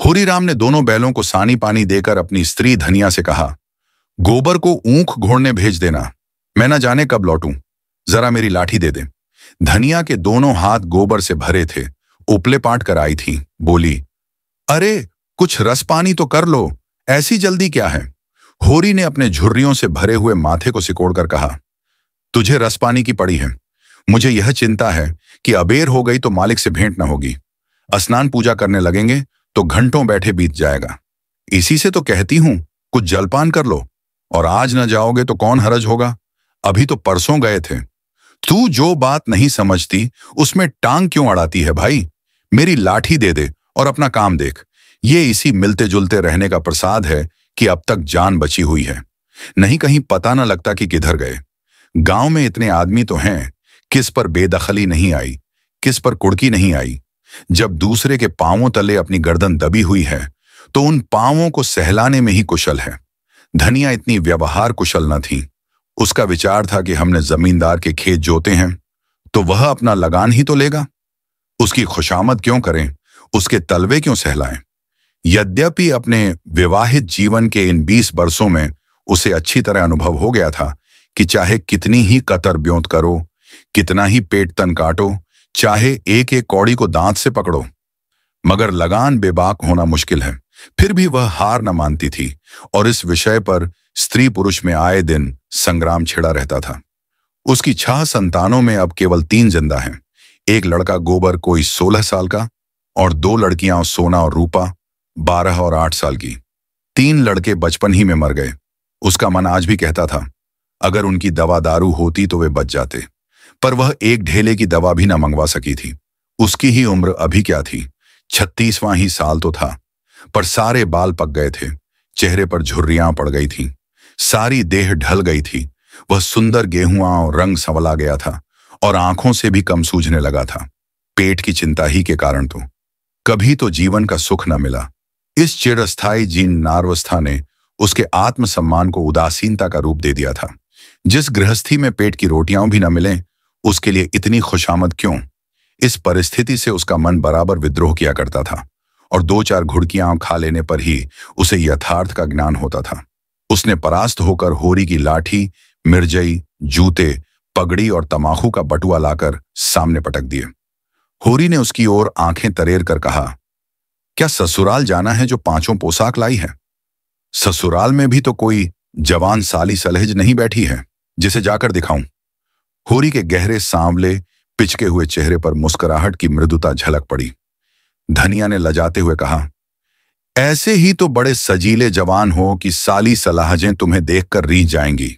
हुरीराम ने दोनों बैलों को सानी पानी देकर अपनी स्त्री धनिया से कहा, गोबर को ऊख घोड़ने भेज देना, मैं न जाने कब लौटूं, जरा मेरी लाठी दे दे। धनिया के दोनों हाथ गोबर से भरे थे, उपले पाट कर आई थी। बोली, अरे कुछ रस पानी तो कर लो, ऐसी जल्दी क्या है। होरी ने अपने झुर्रियों से भरे हुए माथे को सिकोड़कर कहा, तुझे रस पानी की पड़ी है, मुझे यह चिंता है कि अबेर हो गई तो मालिक से भेंट न होगी। स्नान पूजा करने लगेंगे तो घंटों बैठे बीत जाएगा। इसी से तो कहती हूं कुछ जलपान कर लो, और आज न जाओगे तो कौन हरज होगा। अभी तो परसों गए थे। तू जो बात नहीं समझती उसमें टांग क्यों अड़ाती है भाई। मेरी लाठी दे दे और अपना काम देख। ये इसी मिलते जुलते रहने का प्रसाद है कि अब तक जान बची हुई है, नहीं कहीं पता न लगता कि किधर गए। गांव में इतने आदमी तो हैं, किस पर बेदखली नहीं आई, किस पर कुड़की नहीं आई। जब दूसरे के पांवों तले अपनी गर्दन दबी हुई है तो उन पांवों को सहलाने में ही कुशल है। धनिया इतनी व्यवहार कुशल न थी। उसका विचार था कि हमने जमींदार के खेत जोते हैं तो वह अपना लगान ही तो लेगा। उसकी खुशामद क्यों करें, उसके तलवे क्यों सहलाएं। यद्यपि अपने विवाहित जीवन के इन 20 वर्षों में उसे अच्छी तरह अनुभव हो गया था कि चाहे कितनी ही कतर ब्योंत करो, कितना ही पेट तन काटो, चाहे एक एक कौड़ी को दांत से पकड़ो, मगर लगान बेबाक होना मुश्किल है। फिर भी वह हार न मानती थी और इस विषय पर स्त्री पुरुष में आए दिन संग्राम छिड़ा रहता था। उसकी 6 संतानों में अब केवल 3 जिंदा हैं। एक लड़का गोबर कोई 16 साल का और 2 लड़कियां सोना और रूपा 12 और 8 साल की। 3 लड़के बचपन ही में मर गए। उसका मन आज भी कहता था अगर उनकी दवा दारू होती तो वे बच जाते, पर वह एक ढेले की दवा भी न मंगवा सकी थी। उसकी ही उम्र अभी क्या थी, 36वां ही साल तो था, पर सारे बाल पक गए थे, चेहरे पर झुर्रियां पड़ गई थीं, सारी देह ढल गई थी। वह सुंदर गेहुआ और रंग संवला गया था और आंखों से भी कम सूझने लगा था। पेट की चिंता ही के कारण तो कभी तो जीवन का सुख न मिला। इस चिरस्थायी जीर्णावस्था ने उसके आत्मसम्मान को उदासीनता का रूप दे दिया था। जिस गृहस्थी में पेट की रोटियां भी न मिलें, उसके लिए इतनी खुशामद क्यों। इस परिस्थिति से उसका मन बराबर विद्रोह किया करता था और 2-4 घुड़कियां खा लेने पर ही उसे यथार्थ का ज्ञान होता था। उसने परास्त होकर होरी की लाठी, मिर्जई, जूते, पगड़ी और तमाखू का बटुआ लाकर सामने पटक दिए। होरी ने उसकी ओर आंखें तरेर कर कहा, क्या ससुराल जाना है जो 5 पोशाक लाई है। ससुराल में भी तो कोई जवान साली सलहेज नहीं बैठी है जिसे जाकर दिखाऊं। होरी के गहरे सांवले पिचके हुए चेहरे पर मुस्कुराहट की मृदुता झलक पड़ी। धनिया ने लजाते हुए कहा, ऐसे ही तो बड़े सजीले जवान हो कि साली सलाहजें तुम्हें देखकर रीझ जाएंगी।